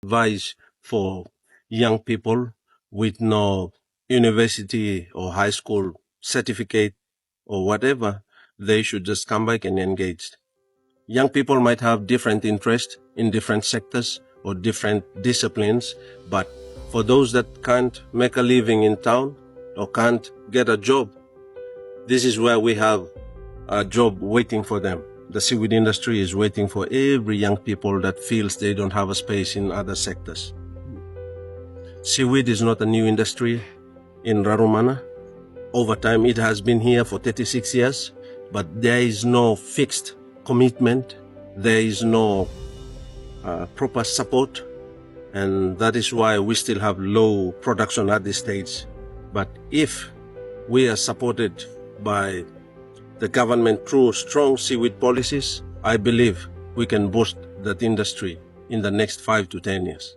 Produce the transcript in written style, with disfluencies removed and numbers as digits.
advice for young people with no university or high school certificate or whatever, they should just come back and engage. Young people might have different interests in different sectors or different disciplines, but for those that can't make a living in town or can't get a job, this is where we have a job waiting for them. The seaweed industry is waiting for every young people that feels they don't have a space in other sectors. Seaweed is not a new industry in Rarumana. Over time, it has been here for 36 years, but there is no fixed commitment. There is no proper support, and that is why we still have low production at this stage. But if we are supported by the government through strong seaweed policies, I believe we can boost that industry in the next 5 to 10 years.